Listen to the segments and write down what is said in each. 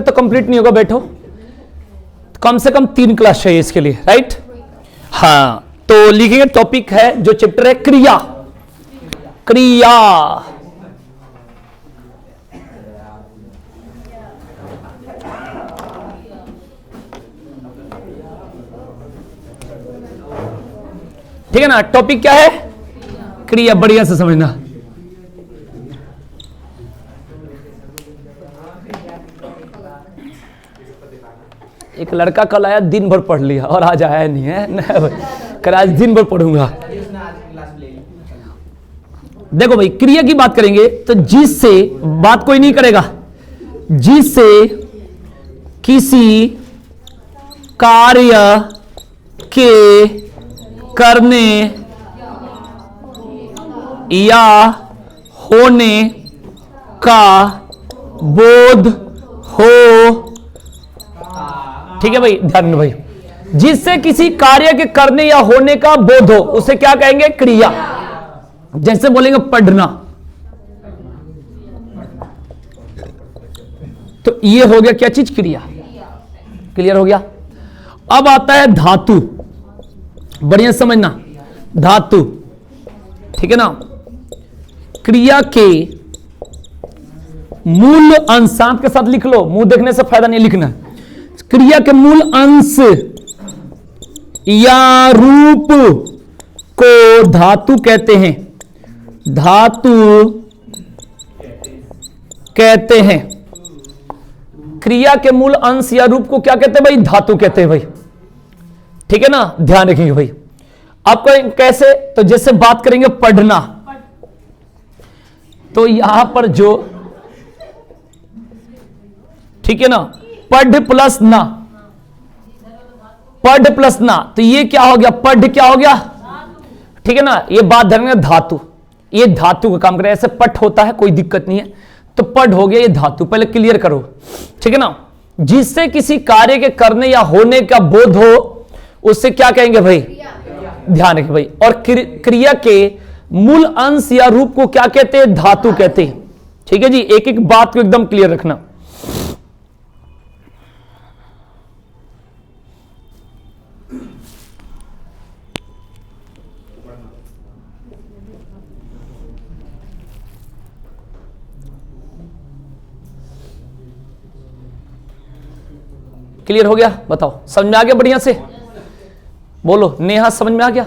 तो कंप्लीट नहीं होगा, बैठो। कम से कम 3 क्लास चाहिए इसके लिए, राइट? हाँ, तो लिखेंगे टॉपिक है जो चैप्टर है क्रिया। क्रिया ठीक है ना? टॉपिक क्या है? क्रिया। बढ़िया से समझना। एक लड़का कल आया, दिन भर पढ़ लिया और आज आया नहीं है। कल आज दिन भर पढ़ूंगा। देखो भाई, क्रिया की बात करेंगे तो जिससे, बात कोई नहीं करेगा, जिससे किसी कार्य के करने या होने का बोध हो। ठीक है भाई, ध्यान भाई, जिससे किसी कार्य के करने या होने का बोध हो उसे क्या कहेंगे? क्रिया। जैसे बोलेंगे पढ़ना, तो ये हो गया क्या चीज? क्रिया। क्लियर हो गया? अब आता है धातु। बढ़िया समझना, धातु। ठीक है ना? क्रिया के मूल अंशांत के साथ लिख लो, मुंह देखने से फायदा नहीं लिखना। क्रिया के मूल अंश या रूप को धातु कहते हैं। धातु कहते हैं। क्रिया के मूल अंश या रूप को क्या कहते हैं भाई? धातु कहते हैं भाई। ठीक है ना? ध्यान रखेंगे भाई। आपको कैसे? तो जैसे बात करेंगे पढ़ना, तो यहां पर जो, ठीक है ना, पढ़ प्लस ना, पढ़ प्लस ना, तो ये क्या हो गया? पढ़ क्या हो गया? ठीक है ना? ये बात ध्यान रखना, धातु। ये धातु का काम करे। ऐसे पट होता है, कोई दिक्कत नहीं है, तो पढ़ हो गया, ये धातु। पहले क्लियर करो, ठीक है ना? जिससे किसी कार्य के करने या होने का बोध हो उससे क्या कहेंगे भाई? ध्यान रखिए भाई। और क्रिया के मूल अंश या रूप को क्या कहते हैं? धातु कहते हैं। ठीक है जी, एक एक बात को एकदम क्लियर रखना। क्लियर हो गया? बताओ, समझ में आ गया? बढ़िया से बोलो। नेहा, समझ में आ गया?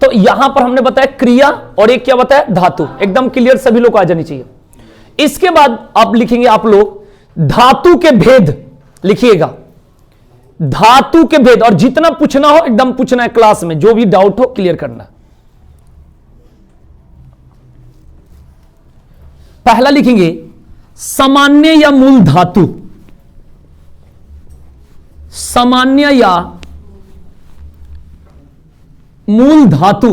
तो यहां पर हमने बताया क्रिया और एक क्या बताया? धातु। एकदम क्लियर, सभी लोग को आ जानी चाहिए। इसके बाद आप लिखेंगे, आप लोग धातु के भेद लिखिएगा। धातु के भेद, और जितना पूछना हो एकदम पूछना है क्लास में, जो भी डाउट हो क्लियर करना। पहला लिखेंगे सामान्य या मूल धातु। सामान्य या मूल धातु।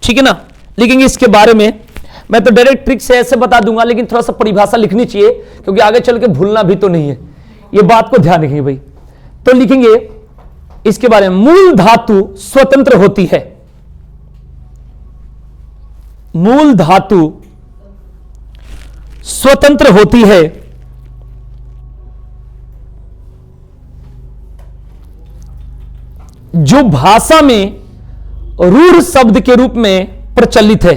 ठीक है ना? लिखेंगे इसके बारे में। मैं तो डायरेक्ट ट्रिक से ऐसे बता दूंगा, लेकिन थोड़ा सा परिभाषा लिखनी चाहिए, क्योंकि आगे चल के भूलना भी तो नहीं है। ये बात को ध्यान रखेंगे भाई। तो लिखेंगे इसके बारे में, मूल धातु स्वतंत्र होती है। मूल धातु स्वतंत्र होती है। जो भाषा में रूढ़ शब्द के रूप में प्रचलित है।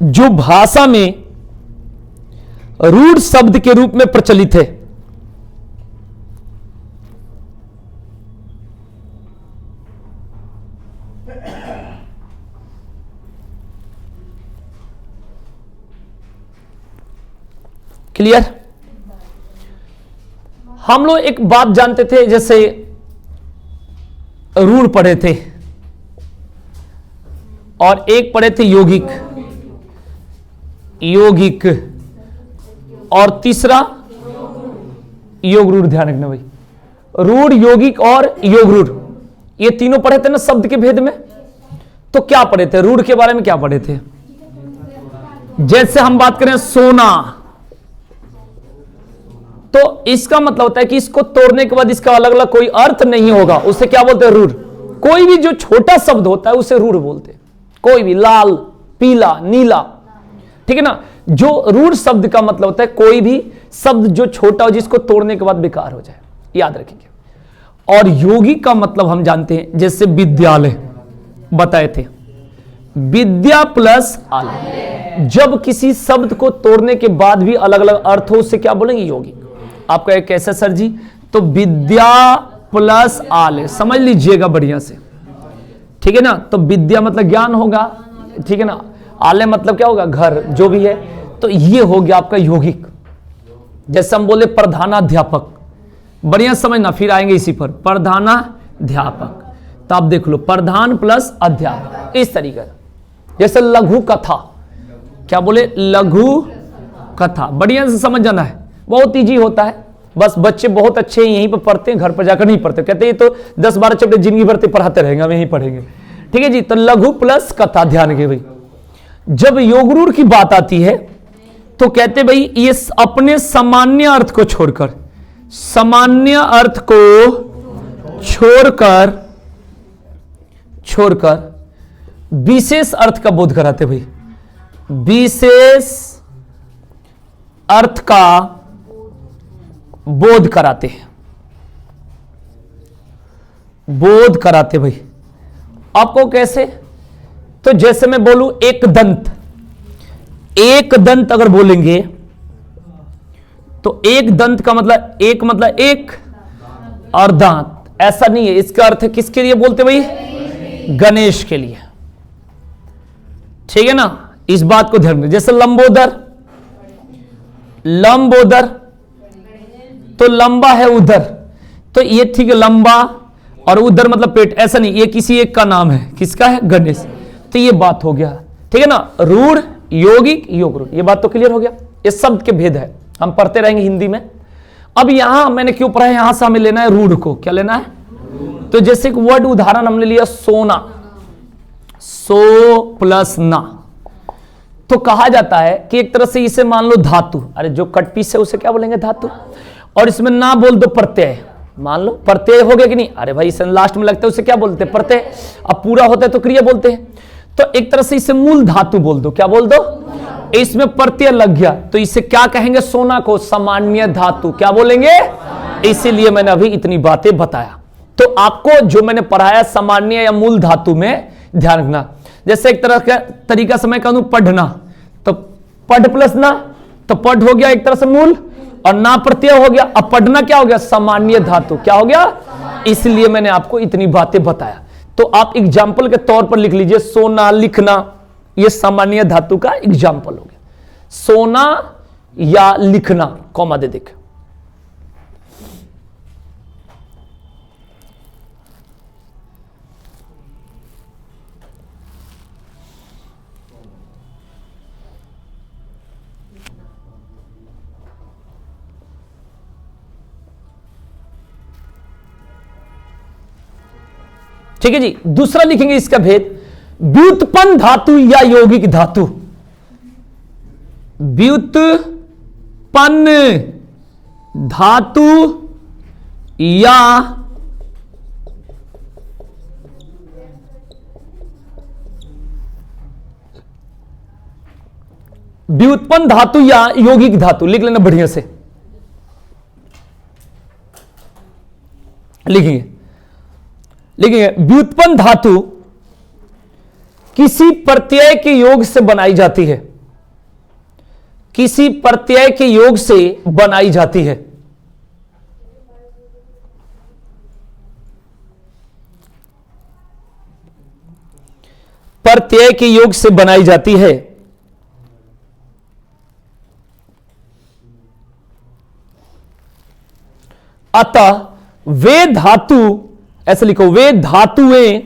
जो भाषा में रूढ़ शब्द के रूप में प्रचलित है। क्लियर? हम लोग एक बात जानते थे, जैसे रूढ़ पढ़े थे और एक पढ़े थे यौगिक। यौगिक और तीसरा योग रूढ़। ध्यान रखना भाई, रूढ़, यौगिक और योग रूढ़, ये तीनों पढ़े थे ना शब्द के भेद में। तो क्या पढ़े थे? रूढ़ के बारे में क्या पढ़े थे? जैसे हम बात करें सोना, तो इसका मतलब होता है कि इसको तोड़ने के बाद इसका अलग अलग कोई अर्थ नहीं होगा, उसे क्या बोलते हैं? रूढ़। कोई भी जो छोटा शब्द होता है उसे रूढ़ बोलते हैं। कोई भी लाल, पीला, नीला, ठीक है ना। जो रूढ़ शब्द का मतलब होता है कोई भी शब्द जो छोटा हो, जिसको तोड़ने के बाद बेकार हो जाए, याद रखेंगे। और योगी का मतलब हम जानते हैं, जैसे विद्यालय बताए थे, विद्या प्लस आलय। जब किसी शब्द को तोड़ने के बाद भी अलग अलग अर्थ हो, उससे क्या बोलेंगे? योगी। आपका एक कैसे सर जी? तो विद्या प्लस आलय, समझ लीजिएगा बढ़िया से, ठीक है ना। तो विद्या मतलब ज्ञान होगा, ठीक है ना। आलय मतलब क्या होगा? घर, जो भी है। तो ये हो गया आपका यौगिक। जैसे हम बोले प्रधानाध्यापक, बढ़िया समझना, फिर आएंगे इसी पर। प्रधानाध्यापक, तो आप देख लो प्रधान प्लस अध्यापक, इस तरीके से। जैसे लघु कथा, क्या बोले? लघु कथा, बढ़िया से समझ जाना है, बहुत इजी होता है। बस बच्चे बहुत अच्छे हैं, यहीं पर पढ़ते हैं, घर पर जाकर नहीं पढ़ते, कहते हैं तो 10-12 चैप्टर जिंदगी भर पढ़ाते रहेंगे, हम यहीं पढ़ेंगे, ठीक है जी। तो लघु प्लस कथा, ध्यान के भाई। जब योगरूढ़ की बात आती है तो कहते भाई ये अपने सामान्य अर्थ को छोड़कर, सामान्य अर्थ को छोड़कर विशेष अर्थ का बोध कराते भाई, विशेष अर्थ का बोध कराते हैं, बोध कराते भाई। आपको कैसे? तो जैसे मैं बोलूं एक दंत, एक दंत अगर बोलेंगे तो एक दंत का मतलब एक और दांत, ऐसा नहीं है। इसका अर्थ है किसके लिए बोलते भाई? गणेश के लिए, ठीक है ना। इस बात को ध्यान में, जैसे लंबोदर, लंबोदर तो लंबा है उधर, तो ये ठीक है, लंबा और उधर मतलब पेट, ऐसा नहीं, ये किसी एक का नाम है। किसका है? गणेश। तो ये बात हो गया, ठीक है ना। रूढ़, यौगिक, योगरूढ़, ये बात तो क्लियर हो गया। ये शब्द के भेद है, हम पढ़ते रहेंगे हिंदी में। अब यहां मैंने क्यों पढ़ा है? यहां से हमें लेना है रूढ़ को। क्या लेना है? तो जैसे एक वर्ड उदाहरण हमने लिया सोना, सो प्लस ना, तो कहा जाता है कि एक तरह से इसे मान लो धातु, अरे जो कट पीस है उसे क्या बोलेंगे? धातु। और इसमें ना बोल दो प्रत्यय, मान लो प्रत्यय हो गया कि नहीं? अरे भाई इसे लास्ट में लगता है उसे क्या बोलते हैं? प्रत्यय। अब पूरा होता है तो क्रिया बोलते हैं। तो एक तरह से इसे मूल धातु बोल दो, क्या बोल दो? इसमें प्रत्यय लग गया तो इसे क्या कहेंगे? सोना को सामान्य धातु, क्या बोलेंगे? इसीलिए मैंने अभी इतनी बातें बताया। तो आपको जो मैंने पढ़ाया सामान्य या मूल धातु में ध्यान रखना। जैसे एक तरह का तरीका से मैं कहूं पढ़ना, तो पढ़ प्लस ना, तो पढ़ हो गया एक तरह से मूल, और ना प्रत्यय हो गया। अब पढ़ना क्या हो गया? सामान्य धातु, क्या हो गया? इसलिए मैंने आपको इतनी बातें बताया। तो आप एग्जाम्पल के तौर पर लिख लीजिए, सोना, लिखना, यह सामान्य धातु का एग्जाम्पल हो गया। सोना या लिखना, कॉमा दे देख। ठीक है जी। दूसरा लिखेंगे इसका भेद, व्युत्पन्न धातु या यौगिक धातु। व्युत्पन्न धातु या व्युत्पन्न धातु या यौगिक धातु, लिख लेना बढ़िया से, लिखेंगे। व्युत्पन्न धातु किसी प्रत्यय के योग से बनाई जाती है, किसी प्रत्यय के योग से बनाई जाती है। प्रत्यय के योग से बनाई जाती है। अतः वे धातु, ऐसे लिखो, वे धातुएं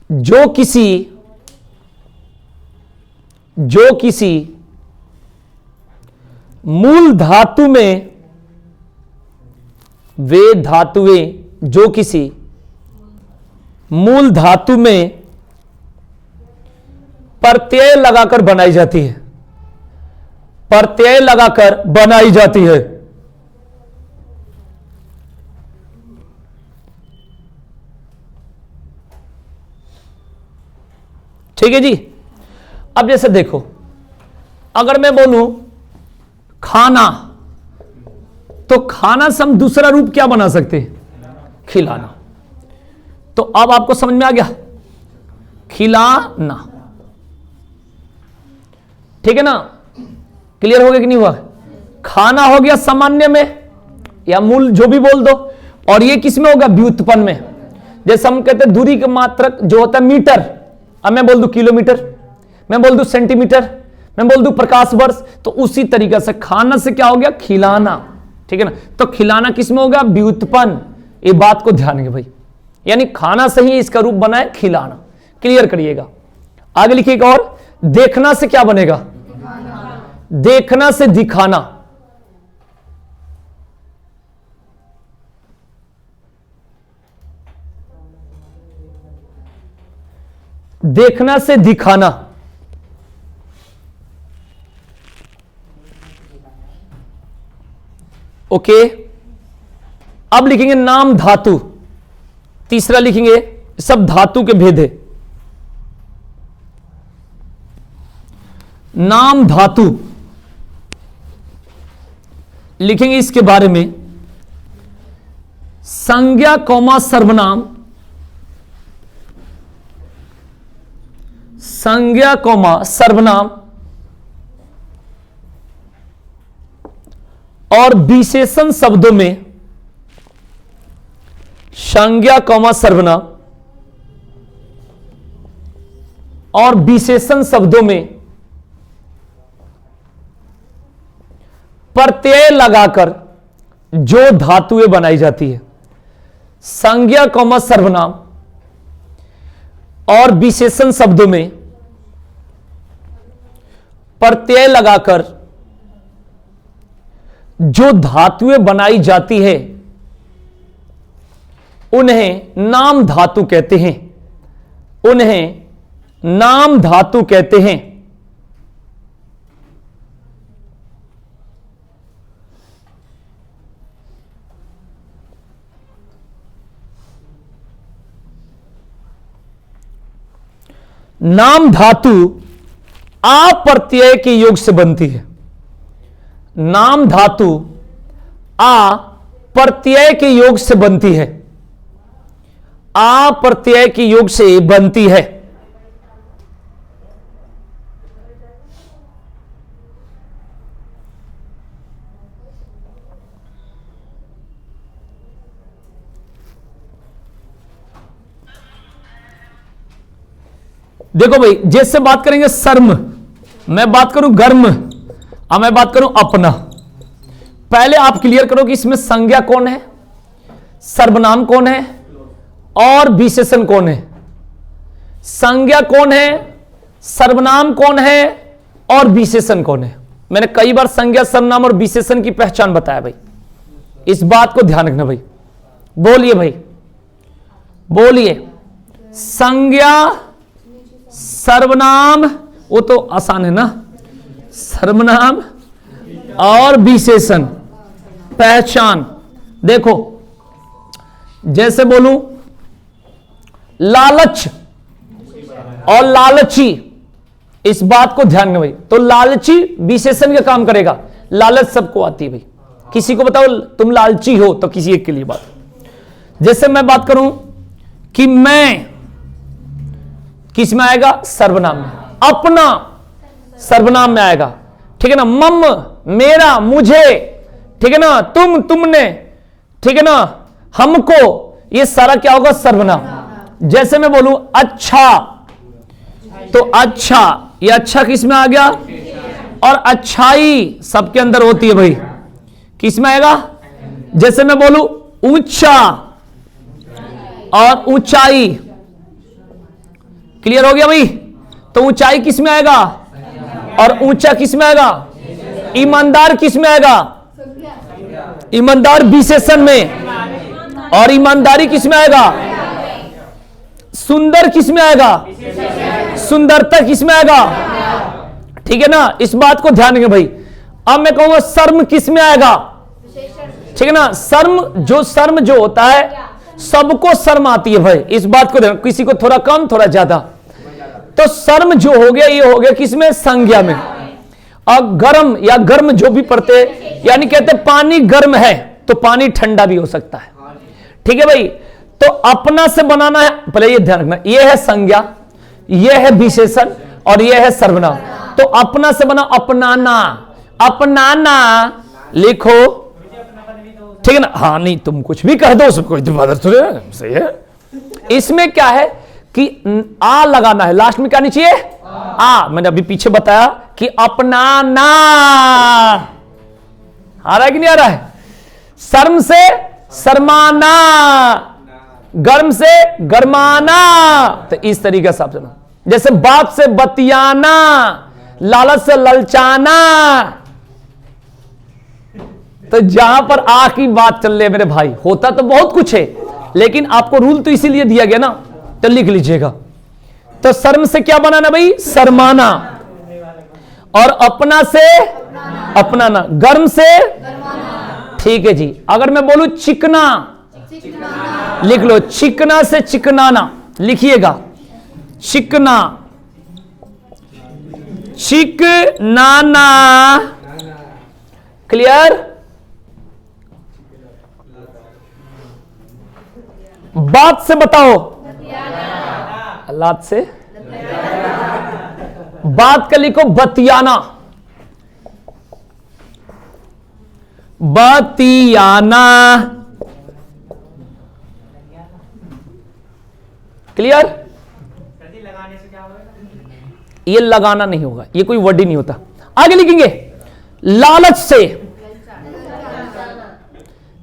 जो किसी मूल धातु में, वे धातुएं जो किसी मूल धातु में प्रत्यय लगाकर बनाई जाती है, प्रत्यय लगाकर बनाई जाती है। ठीक है जी। अब जैसे देखो, अगर मैं बोलूं खाना, तो खाना से हम दूसरा रूप क्या बना सकते हैं? खिलाना। तो अब आपको समझ में आ गया, खिलाना। ठीक है ना, क्लियर हो गया कि नहीं हुआ? खाना हो गया सामान्य में या मूल, जो भी बोल दो। और ये किस में होगा? व्युत्पन्न में। जैसे हम कहते हैं दूरी का मात्रक जो होता है मीटर, अब मैं बोल दूं किलोमीटर, मैं बोल दूं सेंटीमीटर, मैं बोल दूं प्रकाश वर्ष, तो उसी तरीके से खाना से क्या हो गया? खिलाना। ठीक है ना, तो खिलाना किस में होगा? व्युत्पन्न। ये बात को ध्यान रखिए भाई, यानी खाना से ही इसका रूप बना है खिलाना। क्लियर करिएगा। आगे लिखिएगा, और देखना से क्या बनेगा? देखना से दिखाना। देखना से दिखाना। ओके, अब लिखेंगे नाम धातु। तीसरा लिखेंगे, सब धातु के भेद है। नाम धातु लिखेंगे, इसके बारे में संज्ञा कौमा सर्वनाम, संज्ञा कौमा सर्वनाम और विशेषण शब्दों में संज्ञा कौमा सर्वनाम और विशेषण शब्दों में प्रत्यय लगाकर जो धातुएं बनाई जाती है। संज्ञा कौमा सर्वनाम और विशेषण शब्दों में प्रत्यय लगाकर जो धातुएं बनाई जाती है उन्हें नाम धातु कहते हैं। उन्हें नाम धातु कहते हैं। नाम धातु आ प्रत्यय के योग से बनती है। नाम धातु आ प्रत्यय के योग से बनती है। आ प्रत्यय के योग से बनती है। देखो भाई, जैसे बात करेंगे सर्म, मैं बात करूं गर्म, अब मैं बात करूं अपना। पहले आप क्लियर करो कि इसमें संज्ञा कौन है, सर्वनाम कौन है और विशेषण कौन है। संज्ञा कौन है, सर्वनाम कौन है और विशेषण कौन है। मैंने कई बार संज्ञा, सर्वनाम और विशेषण की पहचान बताया भाई, इस बात को ध्यान रखना भाई। बोलिए भाई, बोलिए। संज्ञा, सर्वनाम, वो तो आसान है ना, सर्वनाम और विशेषण पहचान। देखो, जैसे बोलूं लालच और लालची, इस बात को ध्यान में भाई। तो लालची विशेषण का काम करेगा। लालच सबको आती है भाई, किसी को बताओ तुम लालची हो तो किसी एक के लिए बात। जैसे मैं बात करूं कि मैं, किस में आएगा? सर्वनाम में। अपना सर्वनाम में आएगा। ठीक है ना। मम, मेरा, मुझे, ठीक है ना। तुम, तुमने, ठीक है ना। हमको, ये सारा क्या होगा? सर्वनाम। जैसे मैं बोलूं अच्छा, तो अच्छा, ये अच्छा किस में आ गया? और अच्छाई सबके अंदर होती है भाई, किस में आएगा? जैसे मैं बोलूं ऊंचा और ऊंचाई, क्लियर हो गया भाई। तो ऊंचाई किस में आएगा और ऊंचा किस में आएगा? ईमानदार किस में आएगा? ईमानदार विशेषण में। और ईमानदारी किस में आएगा? सुंदर किस में आएगा? सुंदरता किस में आएगा? ठीक है ना। इस बात को ध्यान रखें भाई। अब मैं कहूंगा शर्म किस में आएगा? ठीक है ना। शर्म जो होता है, सबको शर्म आती है भाई, इस बात को ध्यान। किसी को थोड़ा कम, थोड़ा ज्यादा। तो सर्म जो हो गया ये हो गया किसमें, संज्ञा में। और गर्म या गर्म जो भी पढ़ते, यानी कहते पानी गर्म है तो पानी ठंडा भी हो सकता है। ठीक है भाई, तो अपना से बनाना है, पहले ये ध्यान रखना, ये है संज्ञा, ये है विशेषण और ये है सर्वनाम। तो अपना से बना अपनाना, अपनाना लिखो, ठीक है ना। हाँ नहीं तुम कुछ भी कह दो, उसमें कोई सही है। इसमें क्या है कि आ लगाना है, लास्ट में क्या नहीं चाहिए, आ। मैंने अभी पीछे बताया कि अपनाना, आ रहा है कि नहीं आ रहा है। शर्म से शर्माना, गर्म से गरमाना, तो इस तरीके से आप सुनो। जैसे बात से बतियाना, लालच से ललचाना। तो जहां पर आ की बात चल रही है मेरे भाई, होता तो बहुत कुछ है लेकिन आपको रूल तो इसीलिए दिया गया ना, तो लिख लीजिएगा। तो शर्म से क्या बनाना भाई, शर्माना। और अपना से अपनाना, गर्म से, ठीक है जी। अगर मैं बोलूं चिकना, लिख लो, चिकना से चिकनाना, लिखिएगा चिकना, चिकनाना, क्लियर। बात से बताओ, लात से, बात का लिखो बतियाना, बतियाना, क्लियर। ये लगाना नहीं होगा, ये कोई वर्ड ही नहीं होता। आगे लिखेंगे लालच से,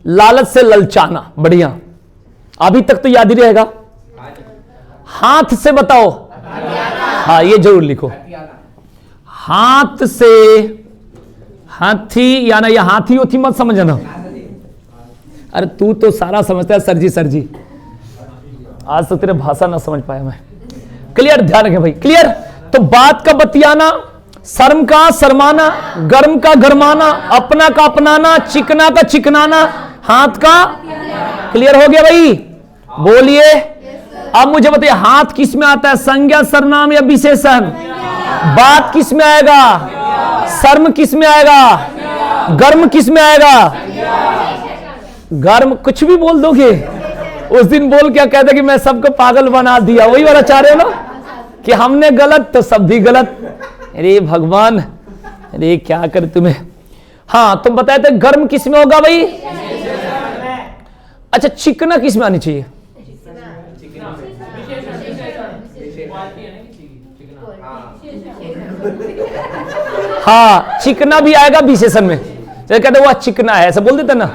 लालच से ललचाना, बढ़िया, अभी तक तो याद ही रहेगा। हाथ से बताओ, हाँ ये जरूर लिखो, हाथ से, हाथी याना या हाथी होती मत समझना। अरे तू तो सारा समझता है सर जी, सर जी आज तो तेरे भाषा ना समझ पाया मैं। क्लियर, ध्यान रखें भाई, क्लियर। तो बात का बतियाना, शर्म का शर्माना, गर्म का गरमाना, अपना का अपनाना, चिकना का चिकनाना, हाथ का, क्लियर हो गया भाई। बोलिए अब मुझे बताइए, हाथ किस में आता है, संज्ञा सर्वनाम या विशेषण। बात किस में आएगा, शर्म किस में आएगा, गर्म किस में आएगा, गर्म कुछ भी बोल दोगे। उस दिन बोल क्या कहते कि मैं सबको पागल बना दिया, वही वाला चाह रहे हो ना कि हमने गलत तो सब भी गलत। अरे भगवान, अरे क्या कर तुम्हें। हाँ तुम बताए थे गर्म किस में होगा भाई, अच्छा चिकना किस में आनी चाहिए, हाँ चिकना भी आएगा विशेषण में। जैसे कहते वह चिकना है, ऐसा बोल देते ना।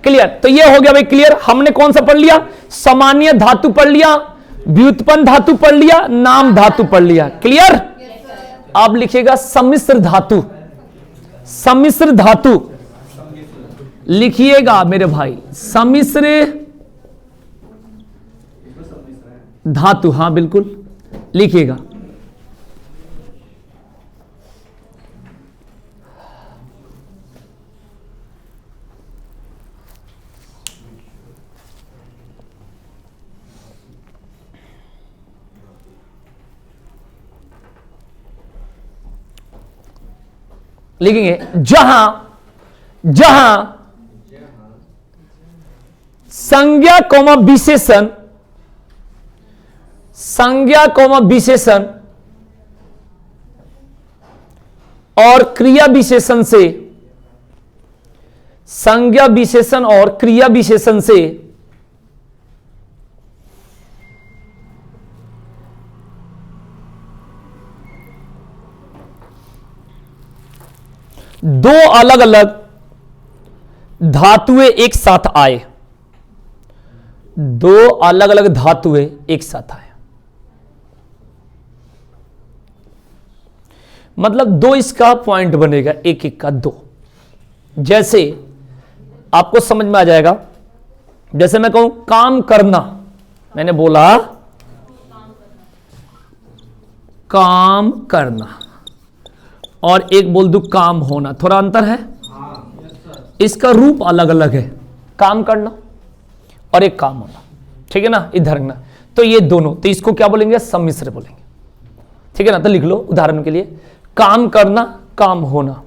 क्लियर, तो ये हो गया भाई क्लियर। हमने कौन सा पढ़ लिया, सामान्य धातु पढ़ लिया, व्युत्पन्न धातु पढ़ लिया, नाम धातु पढ़ लिया। क्लियर। अब लिखिएगा सम्मिश्र धातु, सम्मिश्र धातु लिखिएगा मेरे भाई, सम्मिश्र धातु, हाँ बिल्कुल लिखिएगा। लिखेंगे जहां, जहां संज्ञा कौमा विशेषण, संज्ञा कौमा विशेषण और क्रिया विशेषण से, संज्ञा विशेषण और क्रिया विशेषण से दो अलग अलग धातुएं एक साथ आए, दो अलग अलग धातुएं एक साथ आए, मतलब दो इसका पॉइंट बनेगा, एक एक का दो। जैसे आपको समझ में आ जाएगा, जैसे मैं कहूं काम करना, मैंने बोला काम करना, और एक बोल दूं काम होना, थोड़ा अंतर है, इसका रूप अलग अलग है, काम करना और एक काम होना, ठीक है ना, इधर रखना। तो ये दोनों, तो इसको क्या बोलेंगे, सम्मिश्र बोलेंगे। ठीक है ना। तो लिख लो उदाहरण के लिए, काम करना, काम होना।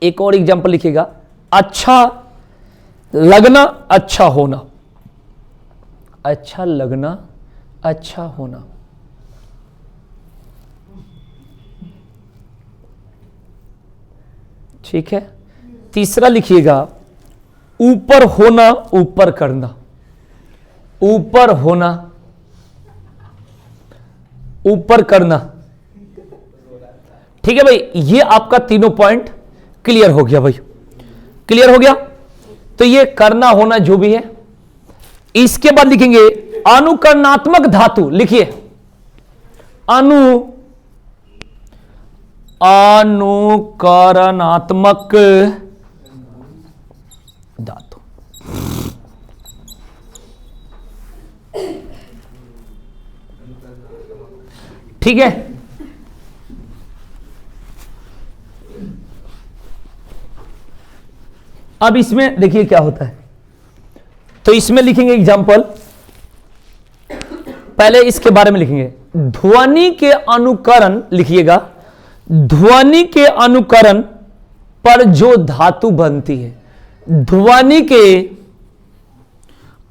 एक और एग्जांपल लिखिएगा, अच्छा लगना, अच्छा होना। अच्छा लगना, अच्छा होना। ठीक है। तीसरा लिखिएगा, ऊपर होना, ऊपर करना। ऊपर होना, ऊपर करना। ठीक है भाई, ये आपका तीनों पॉइंट क्लियर हो गया भाई, क्लियर हो गया। तो ये करना होना जो भी है। इसके बाद लिखेंगे अनुकरणात्मक धातु। लिखिए अनुकरणात्मक धातु। ठीक है। अब इसमें देखिए क्या होता है। तो इसमें लिखेंगे एग्जाम्पल, पहले इसके बारे में लिखेंगे। ध्वनि के अनुकरण, लिखिएगा ध्वनि के अनुकरण पर जो धातु बनती है। ध्वनि के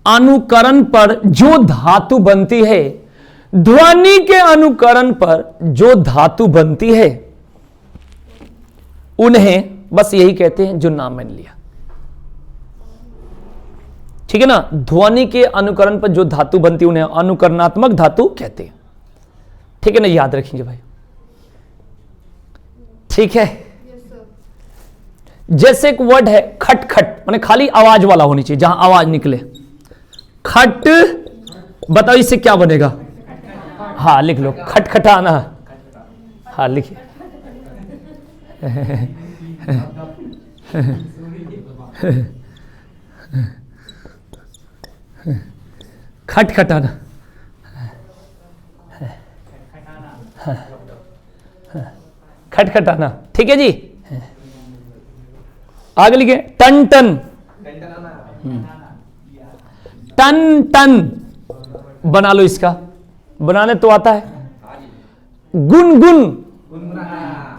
अनुकरण पर जो धातु बनती है, ध्वनि के अनुकरण पर जो धातु बनती है, उन्हें बस यही कहते हैं जो नाम मैंने लिया। ठीक है ना। ध्वनि के अनुकरण पर जो धातु बनती है उन्हें अनुकरणात्मक धातु कहते हैं। ठीक है ना, याद रखेंगे भाई। ठीक है। जैसे एक वर्ड है खटखट, माने खाली आवाज वाला होनी चाहिए, जहां आवाज निकले। खट, बताओ इससे क्या बनेगा। हाँ लिख लो, खटखटाना। हाँ लिखिए खटखटाना। खटखटाना। ठीक है जी। आगे लिखे टन टन। टन टन बना लो, इसका बनाने तो आता है। गुन गुन।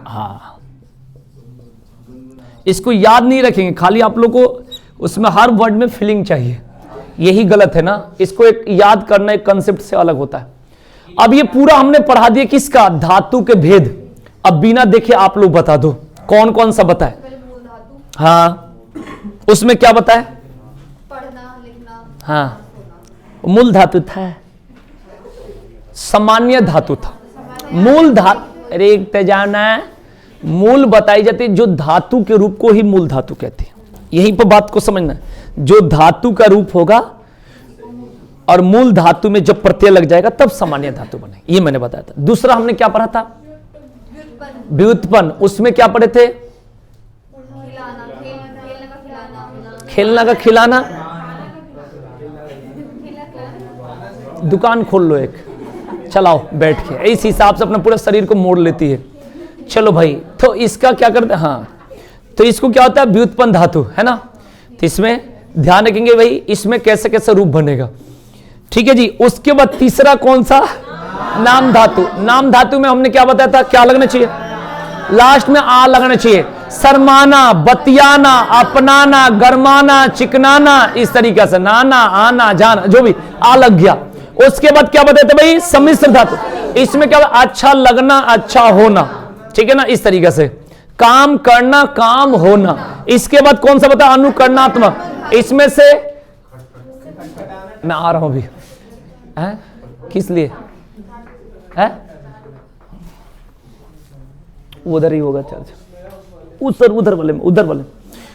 हाँ, इसको याद नहीं रखेंगे, खाली आप लोग को उसमें हर वर्ड में फीलिंग चाहिए। यही गलत है ना, इसको एक याद करना एक कंसेप्ट से अलग होता है। अब ये पूरा हमने पढ़ा दिया किसका, धातु के भेद। अब बिना देखे आप लोग बता दो कौन कौन सा बताए। हाँ, उसमें क्या बताए, पढ़ना, लिखना। हाँ, मूल धातु था, सामान्य धातु था। मूल धातु, अरे एक जाना मूल बताई जाती है, जो धातु के रूप को ही मूल धातु कहते हैं। यहीं पर बात को समझना है। जो धातु का रूप होगा और मूल धातु में जब प्रत्यय लग जाएगा तब सामान्य धातु बने, ये मैंने बताया था। दूसरा हमने क्या पढ़ा था, व्युत्पन्न। उसमें क्या पढ़े थे, खेलना का खिलाना। दुकान खोल लो एक, चलाओ बैठ के, इस हिसाब से अपना पूरे शरीर को मोड़ लेती है। चलो भाई, तो इसका क्या करते हैं, हाँ, तो इसको क्या होता है, व्युत्पन्न धातु, है ना। तो इसमें ध्यान रखेंगे भाई, इसमें कैसे कैसे रूप बनेगा। ठीक है जी। उसके बाद तीसरा कौन सा, नाम धातु। नाम धातु में हमने क्या बताया था, क्या लगना चाहिए, लास्ट में आ लगना चाहिए। शर्माना, बतियाना, अपनाना, गरमाना, चिकनाना, इस तरीके से नाना, आना, जाना, जो भी आ लग गया। उसके बाद क्या बताते थे भाई, सम्मिश्र धातु। इसमें क्या, अच्छा लगना, अच्छा होना। ठीक है ना, इस तरीके से काम करना, काम होना। इसके बाद कौन सा बता, अनुकरणात्मक। इसमें से मैं आ रहा हूं अभी, किस लिए है, उधर ही होगा चर्च, उधर वाले में, उधर वाले में।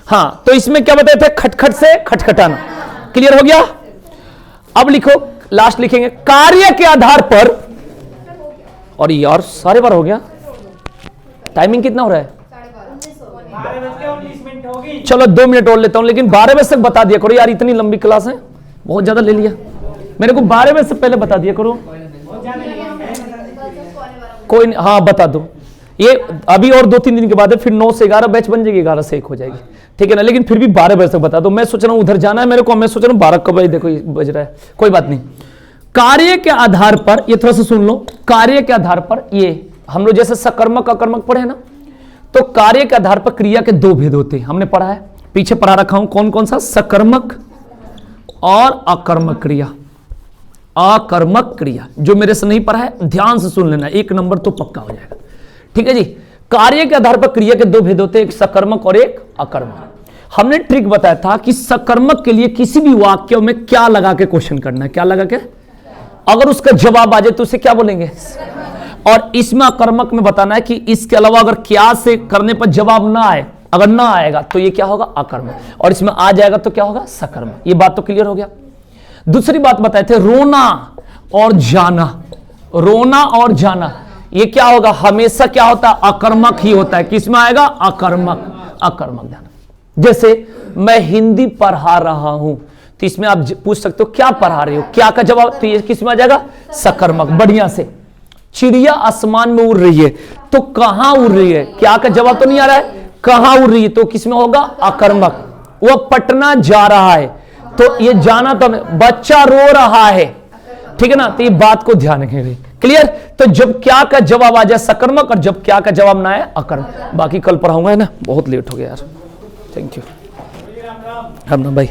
हाँ, तो इसमें क्या बताए थे, खटखट से खटखटाना। क्लियर हो गया। अब लिखो, लास्ट लिखेंगे, कार्य के आधार पर। और यार सारे बार हो गया, टाइमिंग कितना हो रहा है, 12:19 चलो 2 मिनट और लेता हूं, लेकिन 12 बजे तक बता दिया करो यार, इतनी लंबी क्लास है, बहुत ज्यादा ले लिया। मेरे को 12 बजे से पहले बता दिया करो। कोई नहीं, हाँ बता दो। ये अभी और 2-3 दिन के बाद है, फिर 9 से 11 बैच बन जाएगी, 11 से 1 हो जाएगी, ठीक है ना। लेकिन फिर भी 12 बजे तक बता दो। मैं सोच रहा हूं उधर जाना है मेरे को, मैं सोच रहा हूं 12 कब बजे, देखो बज रहा है, कोई बात नहीं। कार्य के आधार पर, ये थोड़ा सा सुन लो, कार्य के आधार पर, ये हम लोग जैसे सकर्मक अकर्मक पढ़े ना, तो कार्य के आधार पर क्रिया के 2 भेद होते हैं, हमने पढ़ा है, पीछे पढ़ा रखा हूं, कौन कौन सा, सकर्मक और अकर्मक क्रिया। अकर्मक क्रिया जो मेरे से नहीं पढ़ा है ध्यान से सुन लेना, 1 नंबर तो पक्का हो जाएगा, ठीक है जी। कार्य के आधार पर क्रिया के 2 भेद होते हैं, एक सकर्मक और एक अकर्मक। हमने ट्रिक बताया था कि सकर्मक के लिए किसी भी वाक्य में क्या लगा के क्वेश्चन करना है, क्या लगा के, अगर उसका जवाब आ जाए तो उसे क्या बोलेंगे, और इसमें अकर्मक में बताना है कि इसके अलावा अगर क्या से करने पर जवाब ना आए, अगर ना आएगा तो ये क्या होगा, अकर्मक, और इसमें आ जाएगा तो क्या होगा, सकर्मक। ये बात तो क्लियर हो गया। दूसरी बात बताए थे, रोना और जाना, रोना और जाना ये क्या होगा, हमेशा क्या होता है, अकर्मक ही होता है। किसमें आएगा, अकर्मक, अकर्मक ध्यान। जैसे मैं हिंदी पढ़ा रहा हूं, तो इसमें आप पूछ सकते हो क्या पढ़ा रहे हो, क्या का जवाब, तो ये किसमें आ जाएगा, सकर्मक। बढ़िया से, चिड़िया आसमान में उड़ रही है, तो कहां उड़ रही है, क्या का जवाब तो नहीं आ रहा है, कहां उड़ रही है, तो किसमें होगा, अकर्मक। वह पटना जा रहा है, तो ये जाना तो, बच्चा रो रहा है, ठीक है ना, तो ये बात को ध्यान रखेंगे, क्लियर। तो जब क्या का जवाब आ जाए सकर्मक, और जब क्या का जवाब ना आए अकर्मक। बाकी कल पढ़ाऊंगा है ना, बहुत लेट हो गया यार, थैंक यू। राम राम भाई।